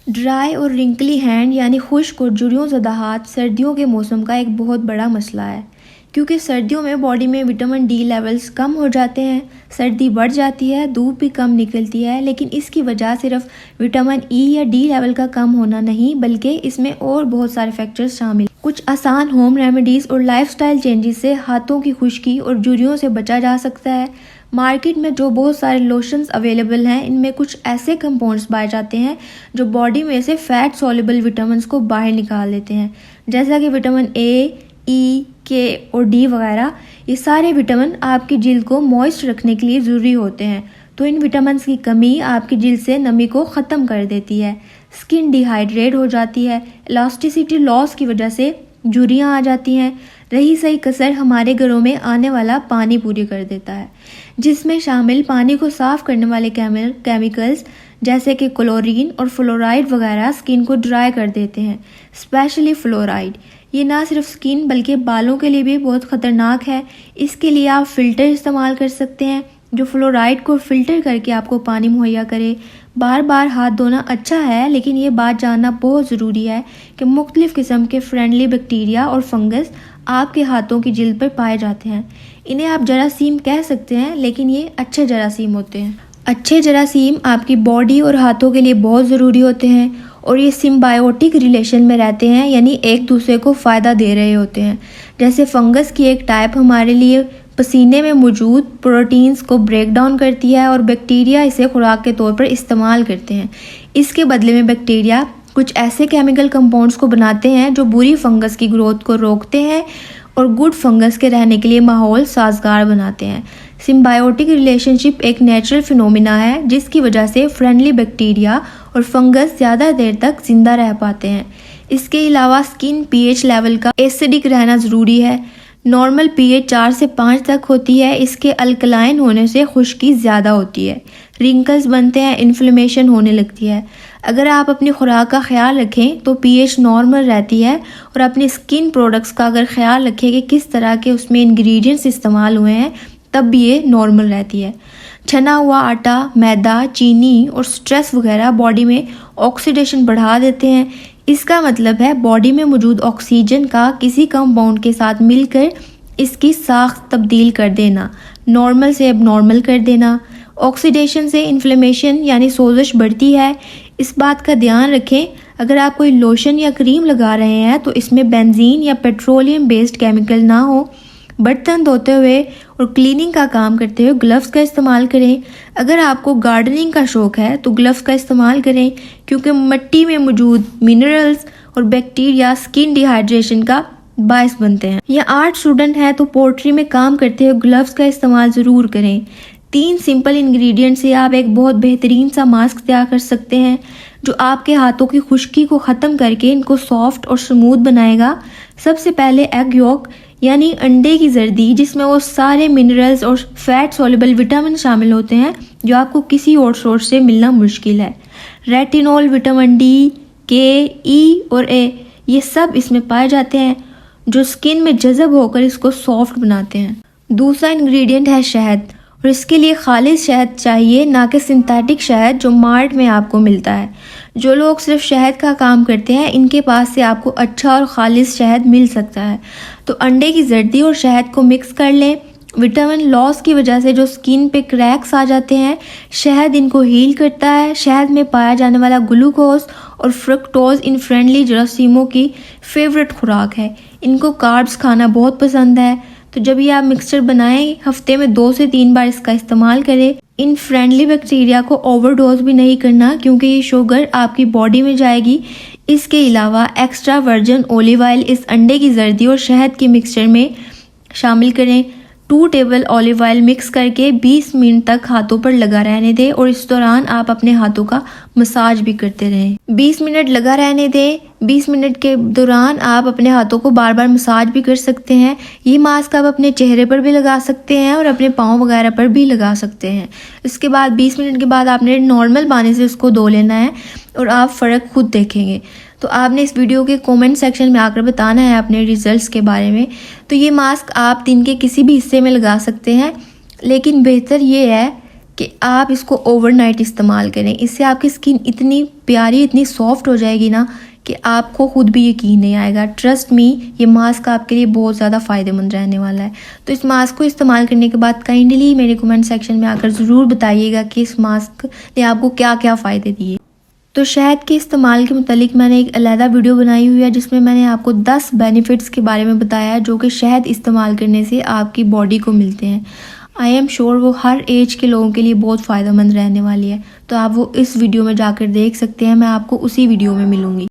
Dry और रिंकली hand यानी खुश्क और जुड़ियों ज़दा हाथ सर्दियों के मौसम का एक बहुत बड़ा मसला है, क्योंकि सर्दियों में बॉडी में विटामिन डी लेवल्स कम हो जाते हैं, सर्दी बढ़ जाती है, धूप भी कम निकलती है। लेकिन इसकी वजह सिर्फ विटामिन ई या डी लेवल का कम होना नहीं, बल्कि इसमें और बहुत सारे फैक्टर्स शामिल। कुछ आसान होम रेमेडीज़ और लाइफस्टाइल चेंजेस से हाथों की खुश्की और झुर्रियों से बचा जा सकता है। मार्केट में जो बहुत सारे लोशंस अवेलेबल हैं, इनमें कुछ ऐसे कंपाउंड्स पाए जाते हैं जो बॉडी में से फैट सॉल्युबल विटामिन को बाहर निकाल देते हैं, जैसा कि विटामिन ए, ई, के और डी वगैरह। ये सारे विटामिन आपकी जिल्द को मॉइस्ट रखने के लिए ज़रूरी होते हैं, तो इन विटामिन की कमी आपकी जिल्द से नमी को ख़त्म कर देती है, स्किन डिहाइड्रेट हो जाती है, इलास्टिसिटी लॉस की वजह से झुर्रियाँ आ जाती हैं। रही सही कसर हमारे घरों में आने वाला पानी पूरी कर देता है, जिसमें शामिल पानी को साफ करने वाले केमिकल्स जैसे कि क्लोरीन और फ्लोराइड वगैरह स्किन को ड्राई कर देते हैं। स्पेशली फ्लोराइड, ये ना सिर्फ स्किन बल्कि बालों के लिए भी बहुत ख़तरनाक है। इसके लिए आप फ़िल्टर इस्तेमाल कर सकते हैं जो फ्लोराइड को फ़िल्टर करके आपको पानी मुहैया करे। बार बार हाथ धोना अच्छा है, लेकिन ये बात जानना बहुत ज़रूरी है कि मुख्तलिफ़ किस्म के फ्रेंडली बैक्टीरिया और फंगस आपके हाथों की जिल्द पर पाए जाते हैं। इन्हें आप जरासीम कह सकते हैं, लेकिन ये अच्छे जरासीम होते हैं। अच्छे जरासीम आपकी बॉडी और हाथों के लिए बहुत ज़रूरी होते हैं और ये सिम्बायोटिक रिलेशन में रहते हैं, यानी एक दूसरे को फ़ायदा दे रहे होते हैं। जैसे फंगस की एक टाइप हमारे लिए पसीने में मौजूद प्रोटीन्स को ब्रेक डाउन करती है और बैक्टीरिया इसे खुराक के तौर पर इस्तेमाल करते हैं। इसके बदले में बैक्टीरिया कुछ ऐसे केमिकल कंपाउंड्स को बनाते हैं जो बुरी फंगस की ग्रोथ को रोकते हैं और गुड फंगस के रहने के लिए माहौल साजगार बनाते हैं। सिम्बायोटिक रिलेशनशिप एक नेचुरल फिनोमिना है जिसकी वजह से फ्रेंडली बैक्टीरिया और फंगस ज़्यादा देर तक जिंदा रह पाते हैं। इसके अलावा स्किन पीएच लेवल का एसिडिक रहना ज़रूरी है। नॉर्मल पीएच 4 से 5 तक होती है। इसके अल्कलाइन होने से खुश्की ज़्यादा होती है, रिंकल्स बनते हैं, इन्फ्लेमेशन होने लगती है। अगर आप अपनी खुराक का ख्याल रखें तो पीएच नॉर्मल रहती है, और अपने स्किन प्रोडक्ट्स का अगर ख्याल रखें कि किस तरह के उसमें इंग्रेडिएंट्स इस्तेमाल हुए हैं, तब भी ये नॉर्मल रहती है। छना हुआ आटा, मैदा, चीनी और स्ट्रेस वगैरह बॉडी में ऑक्सीडेशन बढ़ा देते हैं। इसका मतलब है बॉडी में मौजूद ऑक्सीजन का किसी कंपाउंड के साथ मिलकर इसकी साख्त तब्दील कर देना, नॉर्मल से एबनॉर्मल कर देना। ऑक्सीडेशन से इन्फ्लेमेशन यानी सोजिश बढ़ती है। इस बात का ध्यान रखें, अगर आप कोई लोशन या क्रीम लगा रहे हैं तो इसमें बेंजीन या पेट्रोलियम बेस्ड केमिकल ना हो। बर्तन धोते हुए और क्लीनिंग का काम करते हुए ग्लव्स का इस्तेमाल करें। अगर आपको गार्डनिंग का शौक़ है तो ग्लव्स का इस्तेमाल करें, क्योंकि मिट्टी में मौजूद मिनरल्स और बैक्टीरिया स्किन डिहाइड्रेशन का बायस बनते हैं। या आर्ट स्टूडेंट है तो पोट्री में काम करते हुए ग्लव्स का इस्तेमाल ज़रूर करें। 3 सिंपल इंग्रेडिएंट से आप एक बहुत बेहतरीन सा मास्क तैयार कर सकते हैं जो आपके हाथों की खुश्की को ख़त्म करके इनको सॉफ्ट और स्मूथ बनाएगा। सबसे पहले एग योक यानी अंडे की जर्दी, जिसमें वो सारे मिनरल्स और फैट सॉल्युबल विटामिन शामिल होते हैं जो आपको किसी और सोर्स से मिलना मुश्किल है। रेटिनॉल, विटामिन डी, के, ई और ए, ये सब इसमें पाए जाते हैं जो स्किन में जज़ब होकर इसको सॉफ्ट बनाते हैं। दूसरा इंग्रेडिएंट है शहद, और इसके लिए खालिस शहद चाहिए, ना कि सिंथेटिक शहद जो मार्ट में आपको मिलता है। जो लोग सिर्फ शहद का काम करते हैं, इनके पास से आपको अच्छा और खालिस शहद मिल सकता है। तो अंडे की जर्दी और शहद को मिक्स कर लें। विटामिन लॉस की वजह से जो स्किन पे क्रैक्स आ जाते हैं, शहद इनको हील करता है। शहद में पाया जाने वाला ग्लूकोज और फ्रक्टोज इन फ्रेंडली जरासीमों की फेवरेट खुराक है। इनको कार्ब्स खाना बहुत पसंद है, तो जब ये आप मिक्सचर बनाएं, हफ्ते में 2 से 3 बार इसका इस्तेमाल करें। इन फ्रेंडली बैक्टीरिया को ओवरडोज भी नहीं करना, क्योंकि ये शुगर आपकी बॉडी में जाएगी। इसके अलावा एक्स्ट्रा वर्जिन ऑलिव ऑयल इस अंडे की जर्दी और शहद के मिक्सचर में शामिल करें। 2 टेबल ऑलिव ऑयल मिक्स करके 20 मिनट तक हाथों पर लगा रहने दें, और इस दौरान आप अपने हाथों का मसाज भी करते रहें। 20 मिनट लगा रहने दें। 20 मिनट के दौरान आप अपने हाथों को बार बार मसाज भी कर सकते हैं। ये मास्क आप अपने चेहरे पर भी लगा सकते हैं और अपने पाँव वगैरह पर भी लगा सकते हैं। इसके बाद 20 मिनट के बाद आपने नॉर्मल पानी से इसको धो लेना है और आप फ़र्क खुद देखेंगे। तो आपने इस वीडियो के कमेंट सेक्शन में आकर बताना है अपने रिजल्ट्स के बारे में। तो ये मास्क आप दिन के किसी भी हिस्से में लगा सकते हैं, लेकिन बेहतर ये है कि आप इसको ओवरनाइट इस्तेमाल करें। इससे आपकी स्किन इतनी प्यारी, इतनी सॉफ्ट हो जाएगी ना कि आपको खुद भी यकीन नहीं आएगा। ट्रस्ट मी, ये मास्क आपके लिए बहुत ज़्यादा फ़ायदेमंद रहने वाला है। तो इस मास्क को इस्तेमाल करने के बाद काइंडली मेरे कमेंट सेक्शन में आकर ज़रूर बताइएगा कि इस मास्क ने आपको क्या क्या फ़ायदे दिए। तो शहद के इस्तेमाल के मुतालिक मैंने एक अलहदा वीडियो बनाई हुई है जिसमें मैंने आपको 10 बेनिफिट्स के बारे में बताया है जो कि शहद इस्तेमाल करने से आपकी बॉडी को मिलते हैं। आई एम श्योर वो हर एज के लोगों के लिए बहुत फ़ायदेमंद रहने वाली है। तो आप वो इस वीडियो में जाकर देख सकते हैं। मैं आपको उसी वीडियो में मिलूँगी।